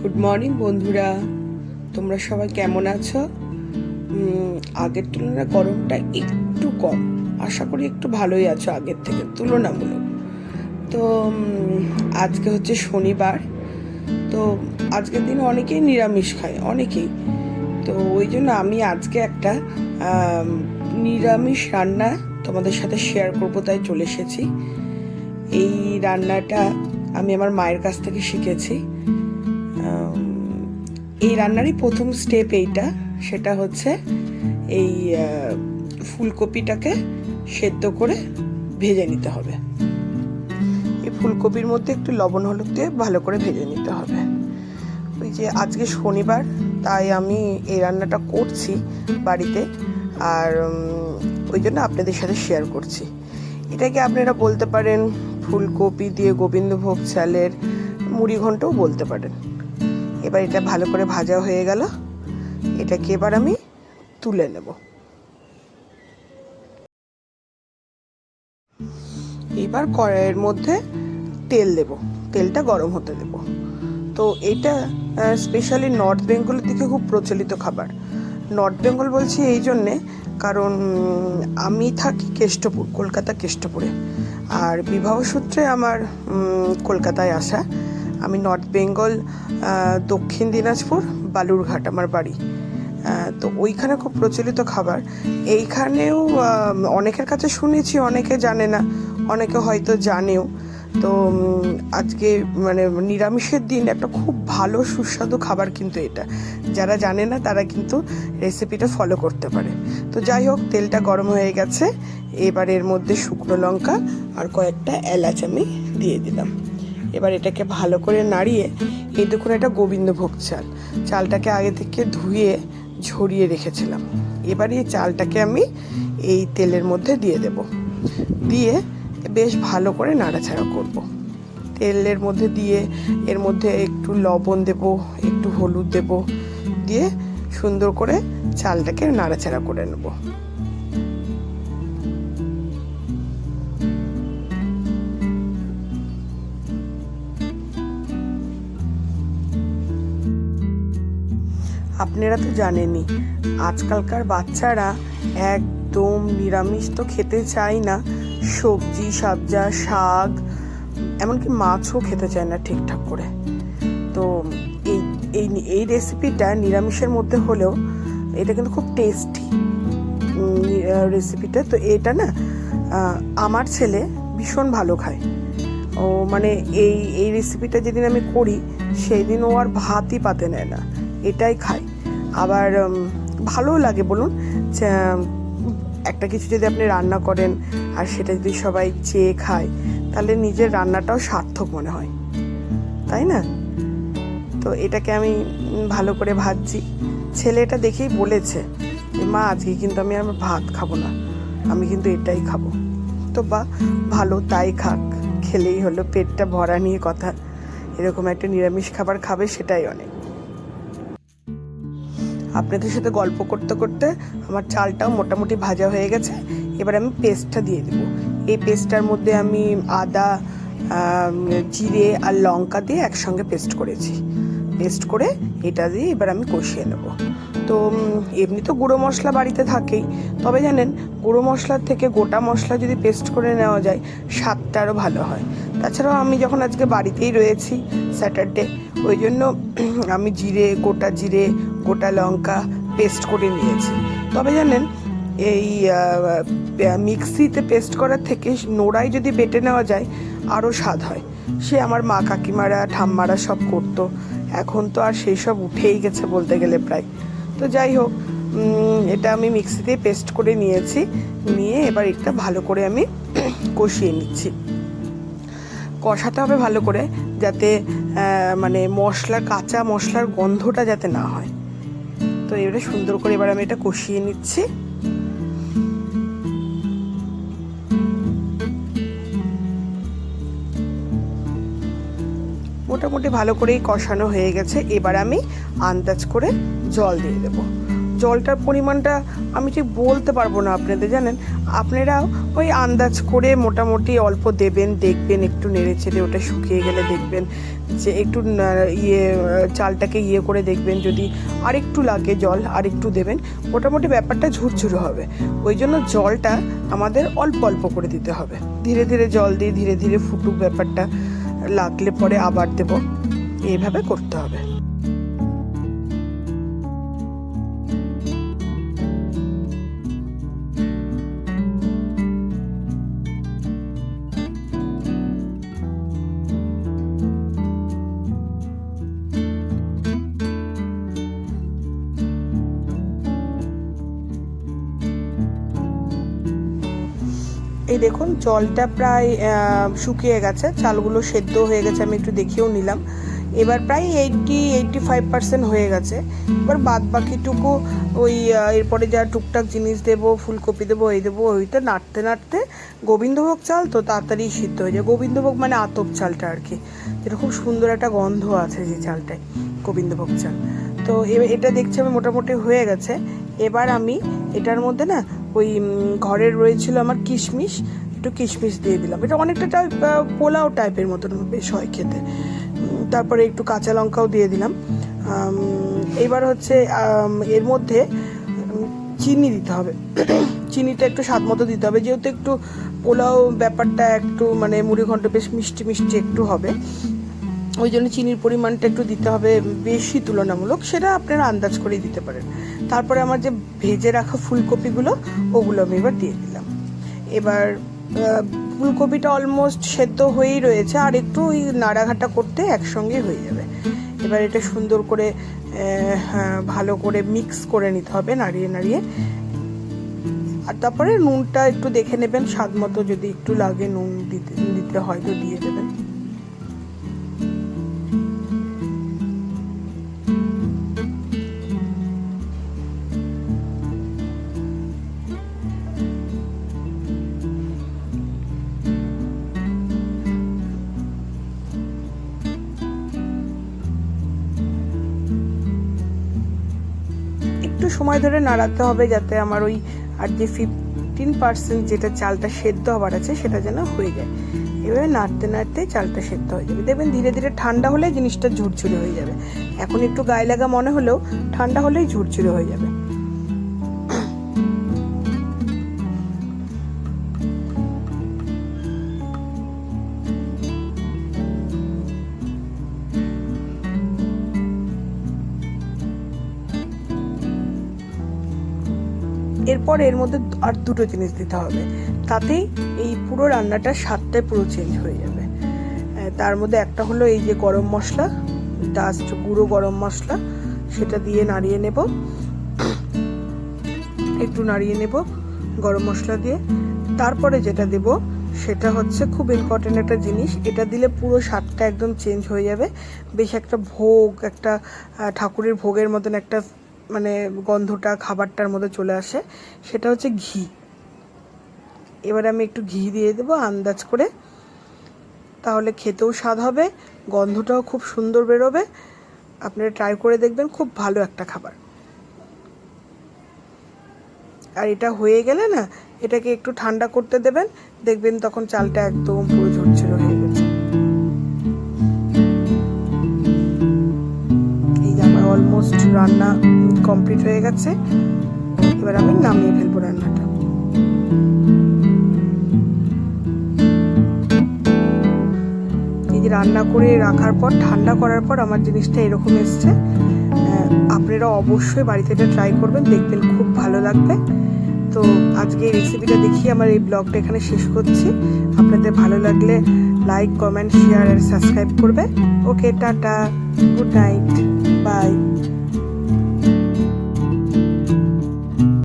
Good morning বন্ধুরা, তোমরা সবাই কেমন আছো? আগের তুলনায় গরমটা একটু কম, আশা করি একটু ভালোই আছো আগের থেকে তুলনামূলক। তো আজকে হচ্ছে শনিবার, তো আজকের দিনে অনেকেই নিরামিষ খায়, অনেকেই। তো ওই জন্য আমি আজকে একটা নিরামিষ রান্না তোমাদের সাথে শেয়ার করবো, তাই চলে এসেছি। এই রান্নাটা আমি আমার মায়ের কাছ থেকে শিখেছি। এই রান্নারই প্রথম স্টেপ এইটা, সেটা হচ্ছে এই ফুলকপিটাকে সেদ্ধ করে ভেজে নিতে হবে। এই ফুলকপির মধ্যে একটু লবণ হলুদ দিয়ে ভালো করে ভেজে নিতে হবে। ওই যে আজকে শনিবার, তাই আমি এই রান্নাটা করছি বাড়িতে, আর ওই জন্য আপনাদের সাথে শেয়ার করছি। এটাকে আপনারা বলতে পারেন ফুলকপি দিয়ে গোবিন্দভোগ চালের মুড়ি ঘন্টও বলতে পারেন। এবার এটা ভালো করে ভাজা হয়ে গেল, এটাকে এবার আমি তুলে নেব। এবার কড়াইয়ের মধ্যে তেল দেব, তেলটা গরম হতে দেব। তো এটা স্পেশালি নর্থ বেঙ্গলের দিকে খুব প্রচলিত খাবার। নর্থ বেঙ্গল বলছি এই জন্যে, কারণ আমি থাকি কেষ্টপুর, কলকাতা কেষ্টপুরে, আর বিবাহ সূত্রে আমার কলকাতায় আসা। আমি নর্থ বেঙ্গল, দক্ষিণ দিনাজপুর, বালুরঘাট আমার বাড়ি। তো ওইখানে খুব প্রচলিত খাবার। এইখানেও অনেকের কাছে শুনেছি, অনেকে জানে না, অনেকে হয়তো জানেও। তো আজকে মানে নিরামিষের দিন একটা খুব ভালো সুস্বাদু খাবার কিন্তু এটা। যারা জানে না তারা কিন্তু রেসিপিটা ফলো করতে পারে। তো যাই হোক, তেলটা গরম হয়ে গেছে, এবার এর মধ্যে শুকনো লঙ্কা আর কয়েকটা এলাচ আমি দিয়ে দিলাম। এবার এটাকে ভালো করে নাড়িয়ে, এই দেখুন এটা গোবিন্দভোগ চাল, চালটাকে আগে থেকে ধুয়ে ঝরিয়ে রেখেছিলাম। এবার এই চালটাকে আমি এই তেলের মধ্যে দিয়ে দেব, দিয়ে বেশ ভালো করে নাড়াচাড়া করব। তেলের মধ্যে দিয়ে এর মধ্যে একটু লবণ দেব, একটু হলুদ দেব, দিয়ে সুন্দর করে চালটাকে নাড়াচাড়া করে নেব। আপনারা তো জানেনই, আজকালকার বাচ্চারা একদম নিরামিষ তো খেতে চায় না। সবজি সাবজা, শাক, এমনকি মাছও খেতে চায় না ঠিকঠাক করে। তো এই রেসিপিটা নিরামিষের মধ্যে হলেও এটা কিন্তু খুব টেস্টি রেসিপিটা। তো এটা না আমার ছেলে ভীষণ ভালো খায়। ও মানে এই রেসিপিটা যেদিন আমি করি, সেই দিন ও আর ভাতই পাতে নেয় না, এটাই খায়। আবার ভালোও লাগে বলুন, একটা কিছু যদি আপনি রান্না করেন আর সেটা যদি সবাই চেয়ে খায়, তাহলে নিজের রান্নাটাও সার্থক মনে হয়, তাই না? তো এটাকে আমি ভালো করে ভাজছি। ছেলে এটা দেখেই বলেছে, মা আজকে কিন্তু আমি আর ভাত খাবো না, আমি কিন্তু এটাই খাবো। তো বা ভালো, তাই খাক, খেলেই হলো, পেটটা ভরা নিয়ে কথা। এরকম একটা নিরামিষ খাবার খাবে, সেটাই অনেক। আপনাদের সাথে গল্প করতে করতে আমার চালটাও মোটামুটি ভাজা হয়ে গেছে। এবার আমি পেস্টটা দিয়ে দেব। এই পেস্টটার মধ্যে আমি আদা, জিরে আর লঙ্কা দিয়ে একসঙ্গে পেস্ট করেছি। পেস্ট করে এটা দিয়ে এবার আমি কষিয়ে নেব। তো এমনি তো গুঁড়ো মশলা বাড়িতে থাকেই, তবে জানেন গুঁড়ো মশলার থেকে গোটা মশলা যদি পেস্ট করে নেওয়া যায়, স্বাদটা আরও ভালো হয়। তাছাড়াও আমি যখন আজকে বাড়িতেই রয়েছি, স্যাটারডে, ওই জন্য আমি গোটা জিরে, গোটা লঙ্কা পেস্ট করে নিয়েছি। তবে জানেন এই মিক্সিতে পেস্ট করার থেকে নোড়ায় যদি বেটে নেওয়া যায়, আরও স্বাদ হয়। সে আমার মা কাকিমারা ঠাম্মারা সব করতো, এখন তো আর সেই সব উঠেই গেছে বলতে গেলে প্রায়। তো যাই হোক, এটা আমি মিক্সিতেই পেস্ট করে নিয়েছি, নিয়ে এবার এটা ভালো করে আমি কষিয়ে নিচ্ছি। কষাতে হবে ভালো করে, যাতে মানে কাঁচা মশলার গন্ধটা যাতে না হয়। তো এবারে সুন্দর করে এবার আমি এটা কষিয়ে নিচ্ছি। মোটামুটি ভালো করেই কষানো হয়ে গেছে। এবার আমি আন্দাজ করে জল দিয়ে দেবো। জলটার পরিমাণটা আমি ঠিক বলতে পারবো না আপনাদের, জানেন, আপনারাও ওই আন্দাজ করে মোটামুটি অল্প দেবেন, দেখবেন একটু নেড়ে চেড়ে ওটা শুকিয়ে গেলে দেখবেন যে একটু চালটাকে করে দেখবেন, যদি আরেকটু লাগে জল আরেকটু দেবেন, মোটামুটি ব্যাপারটা ঝুরঝুরে হবে। ওই জন্য জলটা আমাদের অল্প অল্প করে দিতে হবে, ধীরে ধীরে জল দিয়ে ধীরে ধীরে ফুটুক, ব্যাপারটা লাগলে পরে আবার দেব, এইভাবে করতে হবে। এই দেখুন জলটা প্রায় শুকিয়ে গেছে, চালগুলো সেদ্ধ হয়ে গেছে, আমি একটু দেখিয়েও নিলাম। এবার প্রায় 85% হয়ে গেছে। এবার বাদ বাকিটুকু ওই এরপরে যা টুকটাক জিনিস দেবো, ফুলকপি দেবো, ওইটা নাড়তে নাড়তে, গোবিন্দভোগ চাল তো তাড়াতাড়ি সিদ্ধ হয়ে যায়। গোবিন্দভোগ মানে আতপ চালটা আর কি, যেটা খুব সুন্দর একটা গন্ধ আছে যে চালটায়, গোবিন্দভোগ চাল। তো এটা দেখছি আমি মোটামুটি হয়ে গেছে। এবার আমি এটার মধ্যে না ওই ঘরের রয়েছিল আমার কিশমিশ, একটু কিশমিশ দিয়ে দিলাম। এটা অনেকটা পোলাও টাইপের মতন বেশ হয় খেতে। তারপরে একটু কাঁচা লঙ্কাও দিয়ে দিলাম। এবার হচ্ছে এর মধ্যে চিনি দিতে হবে। চিনিটা একটু স্বাদ মতো দিতে হবে, যেহেতু একটু পোলাও ব্যাপারটা একটু মানে মুড়িঘণ্ট বেশ মিষ্টি মিষ্টি একটু হবে, ওই জন্য চিনির পরিমাণটা একটু দিতে হবে বেশি তুলনামূলক, সেটা আপনারা আন্দাজ করেই দিতে পারেন। তারপরে আমার যে ভেজে রাখা ফুলকপিগুলো, ওগুলো আমি এবার দিয়ে দিলাম। এবার ফুলকপিটা অলমোস্ট সেদ্ধ হয়েই রয়েছে, আর একটু ওই নাড়াঘাটা করতে একসঙ্গে হয়ে যাবে। এবার এটা সুন্দর করে ভালো করে মিক্স করে নিতে হবে, নাড়িয়ে নাড়িয়ে। আর তারপরে নুনটা একটু দেখে নেবেন স্বাদ মতো, যদি একটু লাগে নুন দিতে হয়তো দিয়ে দেবেন। একটু সময় ধরে নাড়াতে হবে, যাতে আমার ওই আর যে 15% যেটা চালটা সেদ্ধ হবার আছে সেটা যেন হয়ে যায়। এভাবে নাড়তে নাড়তে চালটা সেদ্ধ হয়ে যাবে। দেখবেন ধীরে ধীরে ঠান্ডা হলে জিনিসটা ঝুরঝুরে হয়ে যাবে। এখন একটু গায়ে লাগা মনে হলেও ঠান্ডা হলেই ঝুরঝুরে হয়ে যাবে। এরপর এর মধ্যে আর দুটো জিনিস দিতে হবে, তাতেই এই পুরো রান্নাটার স্বাদটাই পুরো চেঞ্জ হয়ে যাবে। তার মধ্যে একটা হলো এই যে গরম মশলা, জাস্ট গুঁড়ো গরম মশলা, সেটা দিয়ে নাড়িয়ে নেব, একটু নাড়িয়ে নেব গরম মশলা দিয়ে। তারপরে যেটা দেব সেটা হচ্ছে খুব ইম্পর্টেন্ট একটা জিনিস, এটা দিলে পুরো স্বাদটা একদম চেঞ্জ হয়ে যাবে। বেশ একটা ভোগ, একটা ঠাকুরের ভোগের মতন একটা মানে গন্ধটা খাবারটার মধ্যে চলে আসে, সেটা হচ্ছে ঘি। এবার আমি একটু ঘি দিয়ে দেবো আন্দাজ করে, তাহলে খেতেও স্বাদ হবে, গন্ধটাও খুব সুন্দর বেরোবে। আপনারা ট্রাই করে দেখবেন, খুব ভালো একটা খাবার। আর এটা হয়ে গেলে না, এটাকে একটু ঠান্ডা করতে দেবেন, দেখবেন তখন চালটা একদম পুরো ঝরঝরে হয়ে গেছে। এই যে আমার অলমোস্ট রান্না কমপ্লিট হয়ে গেছে। এবার আমি নামিয়ে ফেলবো রান্নাটা। এই যে রান্না করে রাখার পর, ঠান্ডা করার পর আমার জিনিসটা এরকম এসছে। আপনারা অবশ্যই বাড়িতে এটা ট্রাই করবেন, দেখবেন খুব ভালো লাগবে। তো আজকে এই রেসিপিটা দেখিয়ে আমার এই ব্লগটা এখানে শেষ করছি। আপনাদের ভালো লাগলে লাইক, কমেন্ট, শেয়ার আর সাবস্ক্রাইব করবে। ওকে, টাটা, গুড নাইট, বাই।